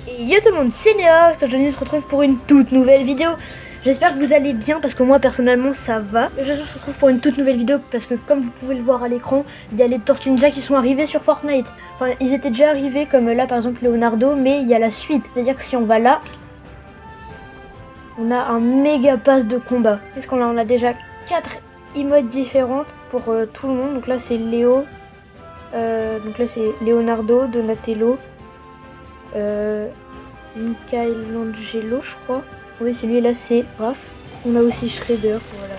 Et yo tout le monde, c'est Néa, aujourd'hui on se retrouve pour une toute nouvelle vidéo. J'espère que vous allez bien parce que moi personnellement ça va. Aujourd'hui on se retrouve pour une toute nouvelle vidéo parce que comme vous pouvez le voir à l'écran, il y a les Tortues Ninja qui sont arrivés sur Fortnite. Enfin ils étaient déjà arrivés comme là par exemple Leonardo, mais il y a la suite. C'est-à-dire que si on va là, on a un méga pass de combat. Qu'est-ce qu'on a? On a déjà 4 emotes différentes pour tout le monde. Donc là c'est Léo, donc là c'est Leonardo, Donatello, Michelangelo je crois. Oui celui-là c'est Raph. On a aussi Shredder, voilà.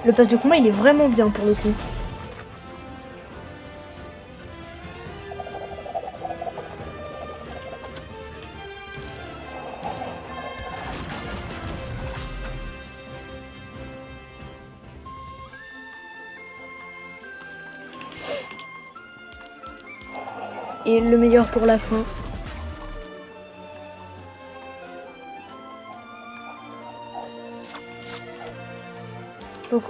Le pass de combat il est vraiment bien pour le coup. Et le meilleur pour la fin. Donc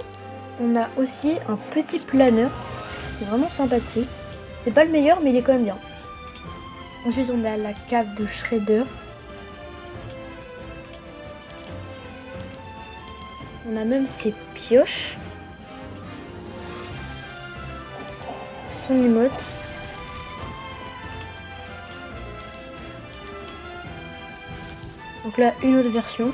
on a aussi un petit planeur. C'est vraiment sympathique. C'est pas le meilleur mais il est quand même bien. Ensuite on a la cape de Shredder. On a même ses pioches. Son emote. Donc là, une autre version.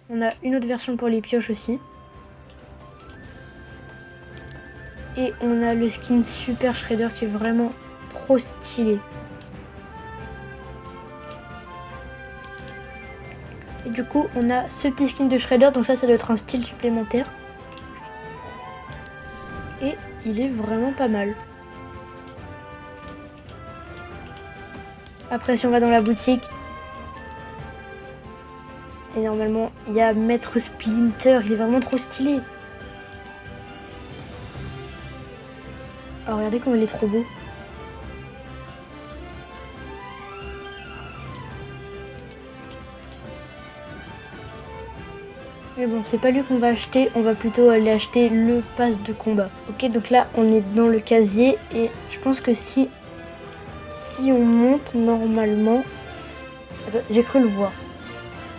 On a une autre version pour les pioches aussi. Et on a le skin Super Shredder qui est vraiment trop stylé. Et du coup, on a ce petit skin de Shredder. Donc ça doit être un style supplémentaire. Et il est vraiment pas mal. Après, si on va dans la boutique, et normalement, il y a Maître Splinter, il est vraiment trop stylé. Oh, regardez comme il est trop beau. Mais bon, c'est pas lui qu'on va acheter, on va plutôt aller acheter le pass de combat. Ok, donc là, on est dans le casier et je pense que si on monte normalement... Attends, j'ai cru le voir.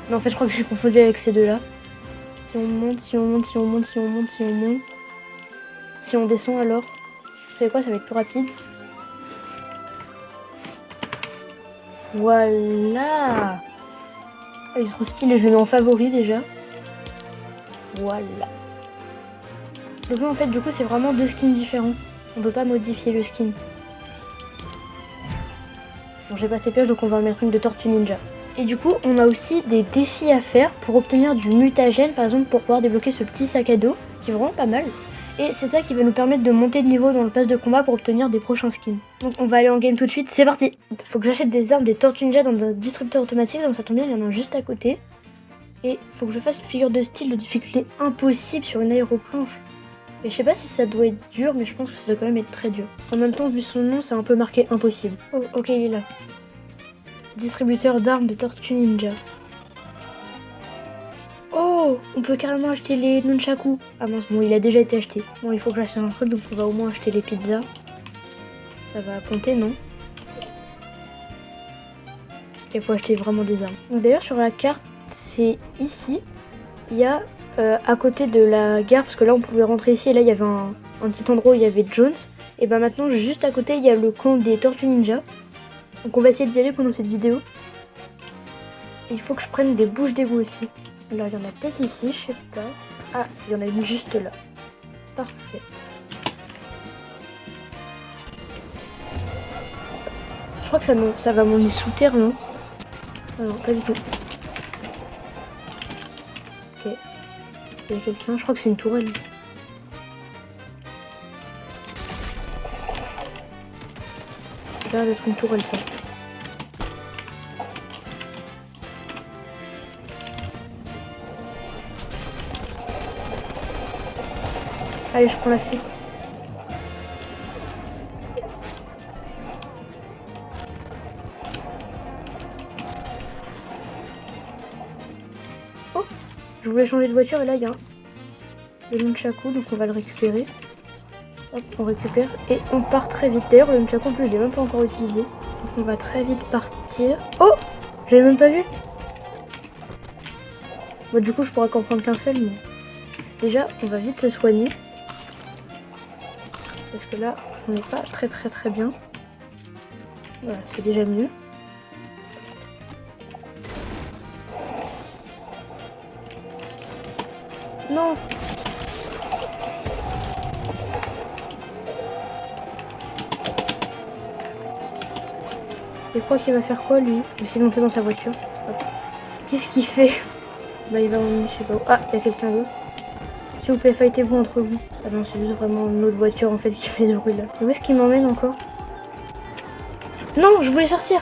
Non, en fait, je crois que j'ai confondu avec ces deux-là. Si on monte, si on monte, si on monte, si on monte, si on monte. Si on descend alors, vous savez quoi, ça va être plus rapide. Voilà. Ah, il est trop stylé, je le mets en favori déjà. Voilà. Donc là, en fait, du coup, c'est vraiment deux skins différents. On peut pas modifier le skin. Bon, j'ai pas ses pioches, donc on va en mettre une de Tortue Ninja. Et du coup, on a aussi des défis à faire pour obtenir du mutagène, par exemple, pour pouvoir débloquer ce petit sac à dos, qui est vraiment pas mal. Et c'est ça qui va nous permettre de monter de niveau dans le pass de combat pour obtenir des prochains skins. Donc on va aller en game tout de suite, c'est parti. Faut que j'achète des armes, des Tortues Ninja dans un distributeur automatique, donc ça tombe bien, il y en a un juste à côté. Et faut que je fasse une figure de style de difficulté impossible sur une aéroplanche. Et je sais pas si ça doit être dur, mais je pense que ça doit quand même être très dur. En même temps, vu son nom, c'est un peu marqué impossible. Oh, ok, il est là. Distributeur d'armes de Tortue Ninja. Oh, on peut carrément acheter les nunchaku. Ah mince, bon, il a déjà été acheté. Bon, il faut que j'achète un truc, donc on va au moins acheter les pizzas. Ça va compter, non? Il faut acheter vraiment des armes. Donc d'ailleurs, sur la carte, c'est ici. Il y a à côté de la gare, parce que là, on pouvait rentrer ici, et là, il y avait un petit endroit où il y avait Jones. Et ben maintenant, juste à côté, il y a le camp des Tortues Ninja. Donc on va essayer d'y aller pendant cette vidéo. Et il faut que je prenne des bouches d'égout aussi. Alors il y en a peut-être ici, je sais pas. Ah, il y en a une juste là. Parfait. Je crois que ça va m'emmener sous terre, non? Ah non, pas du tout. Ok. Il y a quelqu'un, je crois que c'est une tourelle. Ça a l'air d'être une tourelle ça. Allez, je prends la fuite. Je voulais changer de voiture et là il y a le nunchaku, donc on va le récupérer. Hop, on récupère et on part très vite. D'ailleurs le nunchaku en plus je l'ai même pas encore utilisé. Donc on va très vite partir. Oh, j'avais même pas vu. Bon, du coup je pourrais qu'en prendre qu'un seul, mais déjà on va vite se soigner. Parce que là on n'est pas très bien. Voilà, c'est déjà mieux. Non. Je crois qu'il va faire quoi lui? Il va essayer de monter dans sa voiture. Qu'est-ce qu'il fait? Bah il va emmener je sais pas où. Ah, il y a quelqu'un d'autre. S'il vous plaît, fightez-vous entre vous. Ah non, c'est juste vraiment une autre voiture en fait qui fait ce bruit là. Où est-ce qu'il m'emmène encore? Non, je voulais sortir.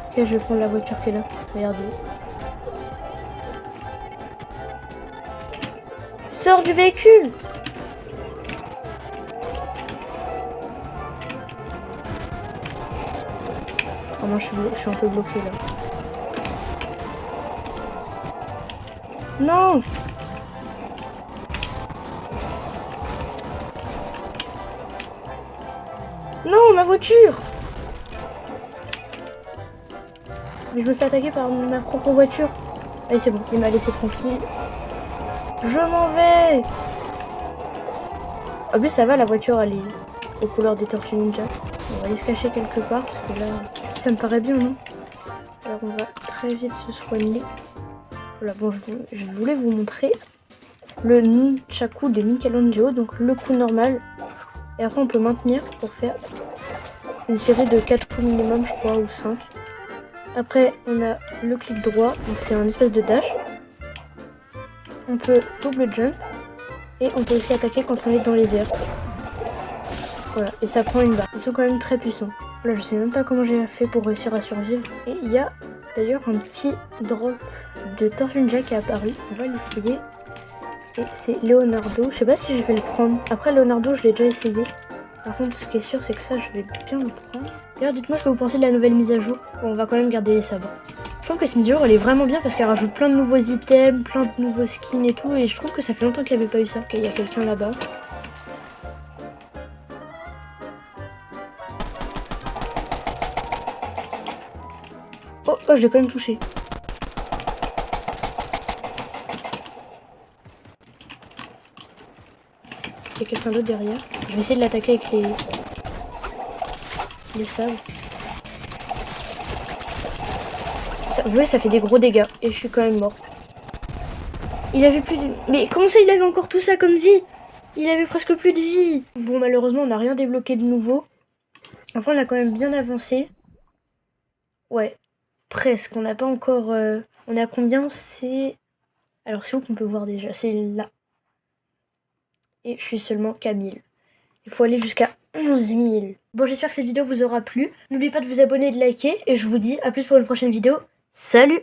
Ok, je vais prendre la voiture qui est là. Regardez. Sors du véhicule! Oh non, je suis un peu bloqué là. Non! Non, ma voiture! Mais je me fais attaquer par ma propre voiture. Allez, c'est bon, il m'a laissé tranquille. Je m'en vais! En plus, ça va, la voiture, elle est aux couleurs des Tortues Ninja. On va aller se cacher quelque part, parce que là, ça me paraît bien, non? Alors, on va très vite se soigner. Voilà, bon, je voulais vous montrer le nunchaku de Michelangelo, donc le coup normal. Et après, on peut maintenir pour faire une série de 4 coups minimum, je crois, ou 5. Après, on a le clic droit, donc c'est un espèce de dash. On peut double jump. Et on peut aussi attaquer quand on est dans les airs. Voilà, et ça prend une barre. Ils sont quand même très puissants. Là, je sais même pas comment j'ai fait pour réussir à survivre. Et il y a d'ailleurs un petit drop de Tortue Ninja qui est apparu. On va le fouiller. Et c'est Leonardo. Je sais pas si je vais le prendre. Après, Leonardo, je l'ai déjà essayé. Par contre, ce qui est sûr, c'est que ça, je vais bien le prendre. D'ailleurs, dites-moi ce que vous pensez de la nouvelle mise à jour. Bon, on va quand même garder les sabres. Je trouve que cette mise à jour, elle est vraiment bien parce qu'elle rajoute plein de nouveaux items, plein de nouveaux skins et tout. Et je trouve que ça fait longtemps qu'il n'y avait pas eu ça. Ok, il y a quelqu'un là-bas. Oh, je l'ai quand même touché. Il y a quelqu'un d'autre derrière. Je vais essayer de l'attaquer avec les sabres. Vous voyez, ça fait des gros dégâts. Et je suis quand même mort. Il avait plus de... Mais comment ça, il avait encore tout ça comme vie? Il avait presque plus de vie. Bon, malheureusement, on n'a rien débloqué de nouveau. Après, on a quand même bien avancé. Ouais, presque. On n'a pas encore... On est à combien? C'est... Alors, c'est où qu'on peut voir déjà? C'est là. Et je suis seulement qu'à 1000. Il faut aller jusqu'à 11 000. Bon, j'espère que cette vidéo vous aura plu. N'oubliez pas de vous abonner et de liker. Et je vous dis à plus pour une prochaine vidéo. Salut!